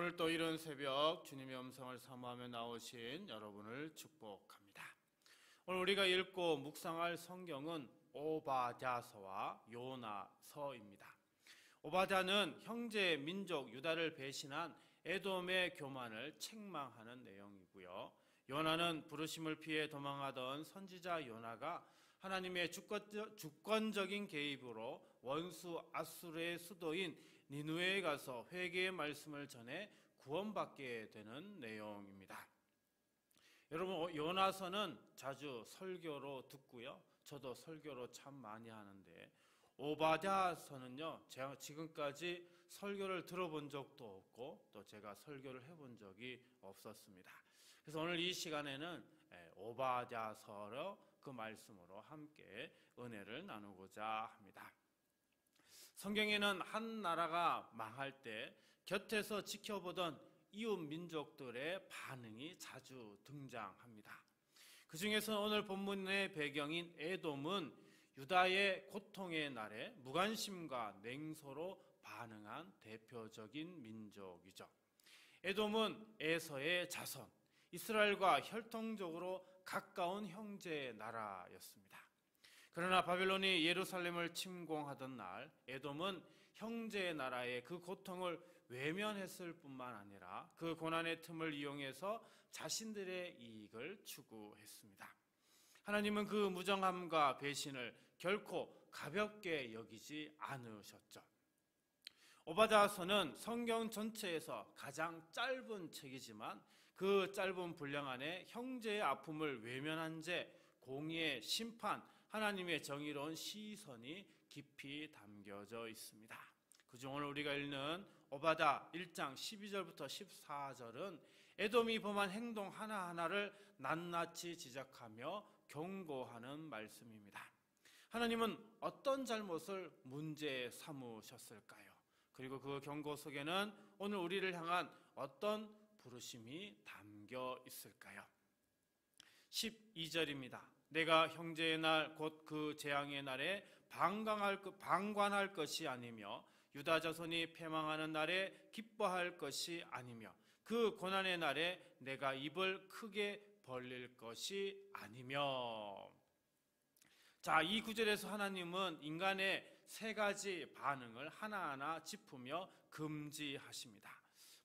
오늘 또 이른 새벽 주님의 음성을 사모하며 나오신 여러분을 축복합니다. 오늘 우리가 읽고 묵상할 성경은 오바댜서와 요나서입니다. 오바댜는 형제 민족 유다를 배신한 에돔의 교만을 책망하는 내용이고요. 요나는 부르심을 피해 도망하던 선지자 요나가 하나님의 주권적인 개입으로 원수 아수르의 수도인 니느웨에 가서 회개의 말씀을 전해 구원받게 되는 내용입니다. 여러분, 요나서는 자주 설교로 듣고요. 저도 설교로 참 많이 하는데 오바댜서는요, 제가 지금까지 설교를 들어본 적도 없고 또 제가 설교를 해본 적이 없었습니다. 그래서 오늘 이 시간에는 오바댜서로 그 말씀으로 함께 은혜를 나누고자 합니다. 성경에는 한 나라가 망할 때 곁에서 지켜보던 이웃 민족들의 반응이 자주 등장합니다. 그 중에서 오늘 본문의 배경인 에돔은 유다의 고통의 날에 무관심과 냉소로 반응한 대표적인 민족이죠. 에돔은 에서의 자손, 이스라엘과 혈통적으로 가까운 형제 나라였습니다. 그러나 바벨론이 예루살렘을 침공하던 날 에돔은 형제 나라의 그 고통을 외면했을 뿐만 아니라 그 고난의 틈을 이용해서 자신들의 이익을 추구했습니다. 하나님은 그 무정함과 배신을 결코 가볍게 여기지 않으셨죠. 오바댜서는 성경 전체에서 가장 짧은 책이지만 그 짧은 분량 안에 형제의 아픔을 외면한 죄, 공의의 심판, 하나님의 정의로운 시선이 깊이 담겨져 있습니다. 그중 오늘 우리가 읽는 오바댜 1장 12절부터 14절은 에돔이 범한 행동 하나하나를 낱낱이 지적하며 경고하는 말씀입니다. 하나님은 어떤 잘못을 문제 삼으셨을까요? 그리고 그 경고 속에는 오늘 우리를 향한 어떤 부르심이 담겨 있을까요? 12절입니다. 내가 형제의 날 곧 그 재앙의 날에 방관할 것이 아니며 유다 자손이 패망하는 날에 기뻐할 것이 아니며 그 고난의 날에 내가 입을 크게 벌릴 것이 아니며. 자, 이 구절에서 하나님은 인간의 세 가지 반응을 하나하나 짚으며 금지하십니다.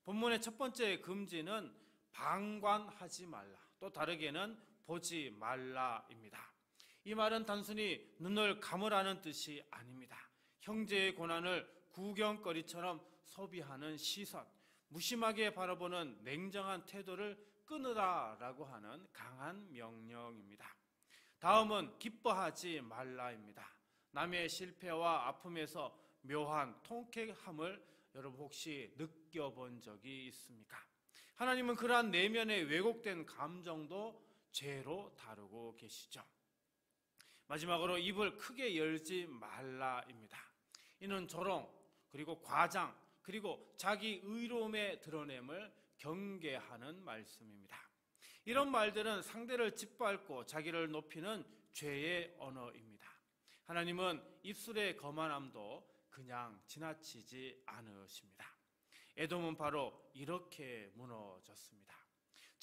본문의 첫 번째 금지는 방관하지 말라, 또 다르게는 보지 말라입니다. 이 말은 단순히 눈을 감으라는 뜻이 아닙니다. 형제의 고난을 구경거리처럼 소비하는 시선, 무심하게 바라보는 냉정한 태도를 끊으라라고 하는 강한 명령입니다. 다음은 기뻐하지 말라입니다. 남의 실패와 아픔에서 묘한 통쾌함을 여러분 혹시 느껴본 적이 있습니까? 하나님은 그러한 내면의 왜곡된 감정도 죄로 다루고 계시죠. 마지막으로 입을 크게 열지 말라입니다. 이는 조롱, 그리고 과장, 그리고 자기 의로움의 드러냄을 경계하는 말씀입니다. 이런 말들은 상대를 짓밟고 자기를 높이는 죄의 언어입니다. 하나님은 입술의 거만함도 그냥 지나치지 않으십니다. 에돔은 바로 이렇게 무너졌습니다.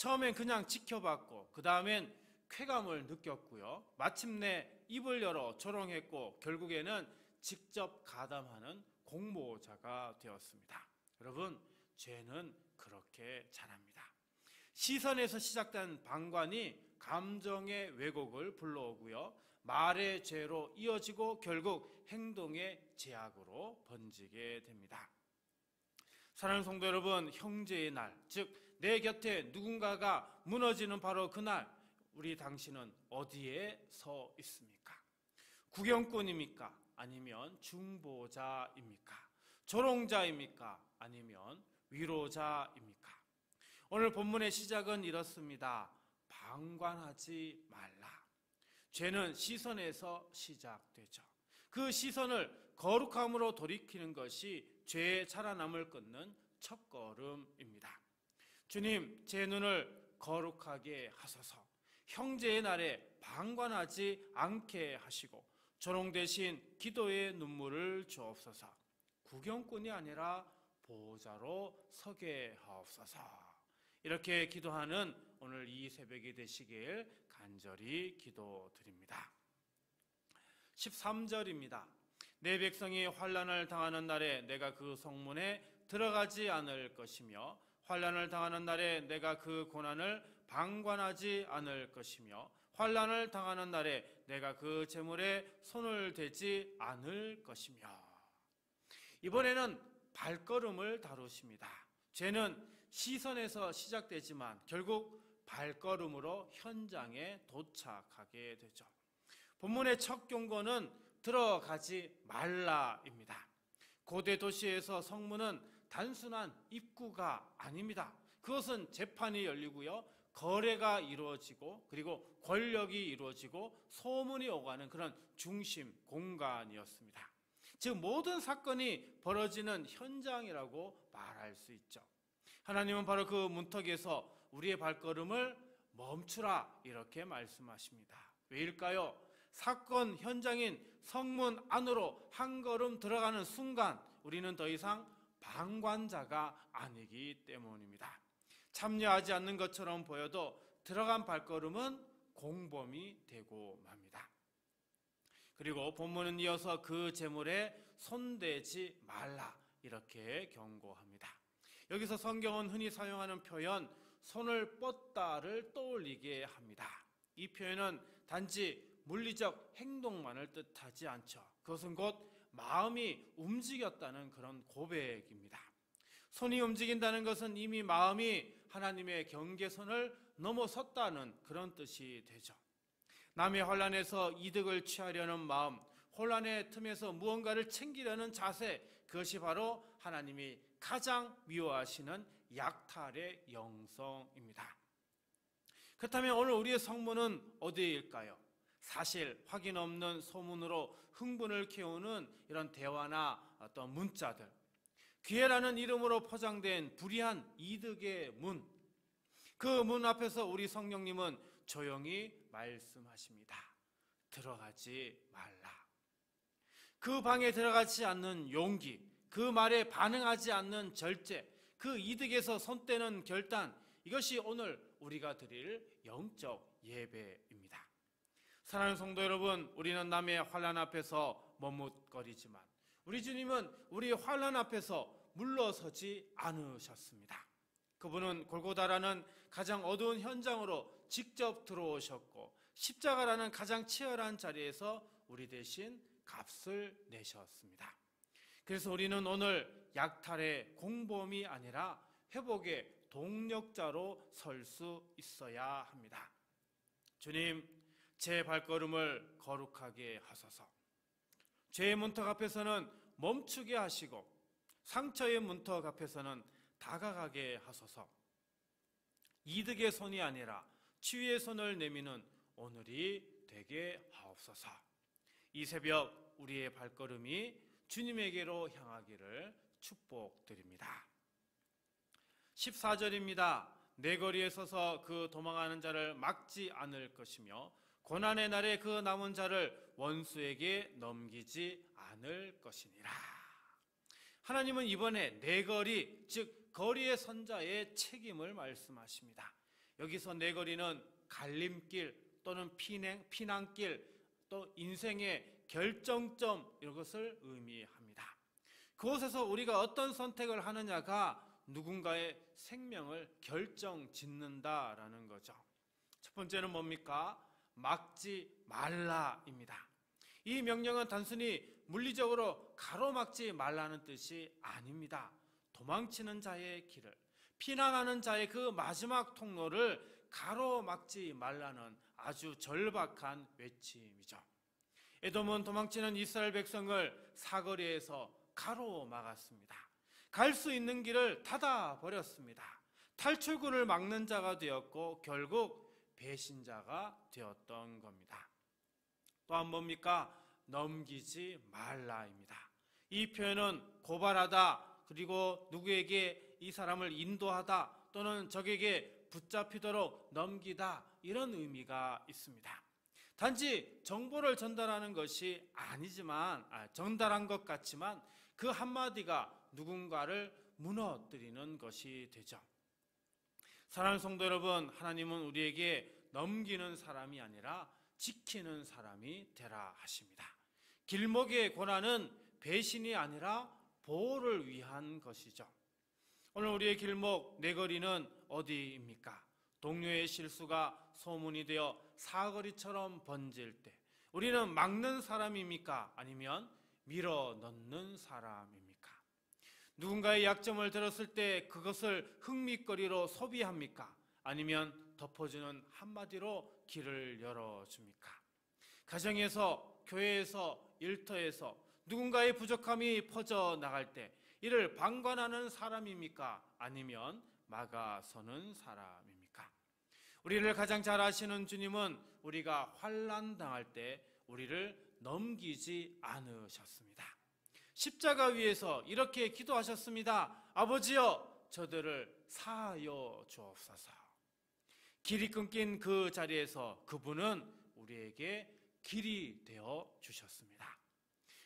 처음엔 그냥 지켜봤고 그 다음엔 쾌감을 느꼈고요. 마침내 입을 열어 조롱했고 결국에는 직접 가담하는 공모자가 되었습니다. 여러분, 죄는 그렇게 잘합니다. 시선에서 시작된 방관이 감정의 왜곡을 불러오고요. 말의 죄로 이어지고 결국 행동의 제약으로 번지게 됩니다. 사랑하는 성도 여러분, 형제의 날, 즉 내 곁에 누군가가 무너지는 바로 그날 우리 당신은 어디에 서 있습니까? 구경꾼입니까? 아니면 중보자입니까? 조롱자입니까? 아니면 위로자입니까? 오늘 본문의 시작은 이렇습니다. 방관하지 말라. 죄는 시선에서 시작되죠. 그 시선을 거룩함으로 돌이키는 것이 죄의 살아남을 끊는 첫걸음입니다. 주님, 제 눈을 거룩하게 하소서. 형제의 날에 방관하지 않게 하시고 조롱 대신 기도의 눈물을 주옵소서. 구경꾼이 아니라 보좌로 서게 하옵소서. 이렇게 기도하는 오늘 이 새벽이 되시길 간절히 기도드립니다. 13절입니다. 내 백성이 환난을 당하는 날에 내가 그 성문에 들어가지 않을 것이며 환난을 당하는 날에 내가 그 고난을 방관하지 않을 것이며 환난을 당하는 날에 내가 그 재물에 손을 대지 않을 것이며. 이번에는 발걸음을 다루십니다. 죄는 시선에서 시작되지만 결국 발걸음으로 현장에 도착하게 되죠. 본문의 첫 경고는 들어가지 말라입니다. 고대 도시에서 성문은 단순한 입구가 아닙니다. 그것은 재판이 열리고요, 거래가 이루어지고 그리고 권력이 이루어지고 소문이 오가는 그런 중심 공간이었습니다. 즉 모든 사건이 벌어지는 현장이라고 말할 수 있죠. 하나님은 바로 그 문턱에서 우리의 발걸음을 멈추라 이렇게 말씀하십니다. 왜일까요? 사건 현장인 성문 안으로 한 걸음 들어가는 순간 우리는 더 이상 방관자가 아니기 때문입니다. 참여하지 않는 것처럼 보여도 들어간 발걸음은 공범이 되고 맙니다. 그리고 본문은 이어서 그 재물에 손대지 말라 이렇게 경고합니다. 여기서 성경은 흔히 사용하는 표현 손을 뻗다를 떠올리게 합니다. 이 표현은 단지 물리적 행동만을 뜻하지 않죠. 그것은 곧 마음이 움직였다는 그런 고백입니다. 손이 움직인다는 것은 이미 마음이 하나님의 경계선을 넘어섰다는 그런 뜻이 되죠. 남의 환난에서 이득을 취하려는 마음, 혼란의 틈에서 무언가를 챙기려는 자세, 그것이 바로 하나님이 가장 미워하시는 약탈의 영성입니다. 그렇다면 오늘 우리의 성문은 어디일까요? 사실 확인 없는 소문으로 흥분을 키우는 이런 대화나 어떤 문자들, 기회라는 이름으로 포장된 불의한 이득의 문, 그 문 앞에서 우리 성령님은 조용히 말씀하십니다. 들어가지 말라. 그 방에 들어가지 않는 용기, 그 말에 반응하지 않는 절제, 그 이득에서 손 떼는 결단, 이것이 오늘 우리가 드릴 영적 예배입니다. 사랑하는 성도 여러분, 우리는 남의 환난 앞에서 머뭇거리지만 우리 주님은 우리 환난 앞에서 물러서지 않으셨습니다. 그분은 골고다라는 가장 어두운 현장으로 직접 들어오셨고 십자가라는 가장 치열한 자리에서 우리 대신 값을 내셨습니다. 그래서 우리는 오늘 약탈의 공범이 아니라 회복의 동력자로 설 수 있어야 합니다. 주님, 제 발걸음을 거룩하게 하소서. 죄의 문턱 앞에서는 멈추게 하시고 상처의 문턱 앞에서는 다가가게 하소서. 이득의 손이 아니라 치유의 손을 내미는 오늘이 되게 하옵소서. 이 새벽 우리의 발걸음이 주님에게로 향하기를 축복드립니다. 14절입니다. 내 거리에 서서 그 도망하는 자를 막지 않을 것이며 고난의 날에 그 남은 자를 원수에게 넘기지 않을 것이니라. 하나님은 이번에 내거리, 즉 거리의 선자의 책임을 말씀하십니다. 여기서 내거리는 갈림길 또는 피난길, 또 인생의 결정점, 이것을 의미합니다. 그곳에서 우리가 어떤 선택을 하느냐가 누군가의 생명을 결정짓는다라는 거죠. 첫 번째는 뭡니까? 막지 말라입니다. 이 명령은 단순히 물리적으로 가로막지 말라는 뜻이 아닙니다. 도망치는 자의 길을, 피난하는 자의 그 마지막 통로를 가로막지 말라는 아주 절박한 외침이죠. 에돔은 도망치는 이스라엘 백성을 사거리에서 가로막았습니다. 갈 수 있는 길을 닫아버렸습니다. 탈출구를 막는 자가 되었고 결국 배신자가 되었던 겁니다. 또한 뭡니까? 넘기지 말라입니다. 이 표현은 고발하다, 그리고 누구에게 이 사람을 인도하다 또는 적에게 붙잡히도록 넘기다, 이런 의미가 있습니다. 단지 정보를 전달하는 것이 아니지만, 전달한 것 같지만 그 한마디가 누군가를 무너뜨리는 것이 되죠. 사랑하는 성도 여러분, 하나님은 우리에게 넘기는 사람이 아니라 지키는 사람이 되라 하십니다. 길목의 고난은 배신이 아니라 보호를 위한 것이죠. 오늘 우리의 길목 내거리는 어디입니까? 동료의 실수가 소문이 되어 사거리처럼 번질 때 우리는 막는 사람입니까? 아니면 밀어 넣는 사람입니까? 누군가의 약점을 들었을 때 그것을 흥미거리로 소비합니까? 아니면 덮어주는 한마디로 길을 열어줍니까? 가정에서, 교회에서, 일터에서 누군가의 부족함이 퍼져나갈 때 이를 방관하는 사람입니까? 아니면 막아서는 사람입니까? 우리를 가장 잘 아시는 주님은 우리가 환난 당할 때 우리를 넘기지 않으셨습니다. 십자가 위에서 이렇게 기도하셨습니다. 아버지여, 저들을 사하여 주옵소서. 길이 끊긴 그 자리에서 그분은 우리에게 길이 되어 주셨습니다.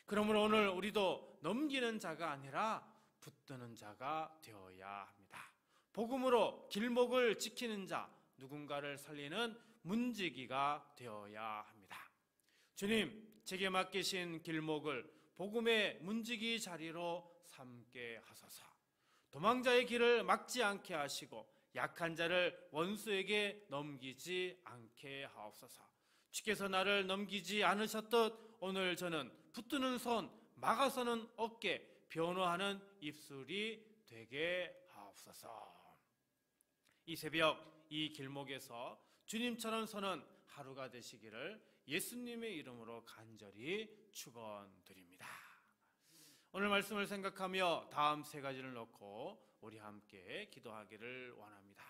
그러므로 오늘 우리도 넘기는 자가 아니라 붙드는 자가 되어야 합니다. 복음으로 길목을 지키는 자, 누군가를 살리는 문지기가 되어야 합니다. 주님, 제게 맡기신 길목을 복음의 문지기 자리로 삼게 하소서. 도망자의 길을 막지 않게 하시고 약한 자를 원수에게 넘기지 않게 하옵소서. 주께서 나를 넘기지 않으셨듯 오늘 저는 붙드는 손, 막아서는 어깨, 변호하는 입술이 되게 하옵소서. 이 새벽 이 길목에서 주님처럼 서는 하루가 되시기를 예수님의 이름으로 간절히 축원드립니다. 오늘 말씀을 생각하며 다음 세 가지를 놓고 우리 함께 기도하기를 원합니다.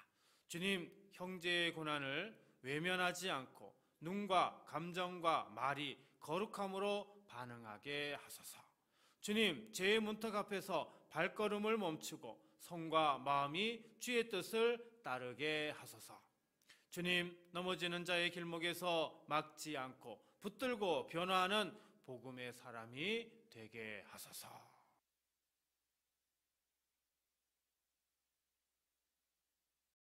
주님, 형제의 고난을 외면하지 않고 눈과 감정과 말이 거룩함으로 반응하게 하소서. 주님, 죄의 문턱 앞에서 발걸음을 멈추고 손과 마음이 주의 뜻을 따르게 하소서. 주님, 넘어지는 자의 길목에서 막지 않고 붙들고 변화하는 복음의 사람이 되게 하소서.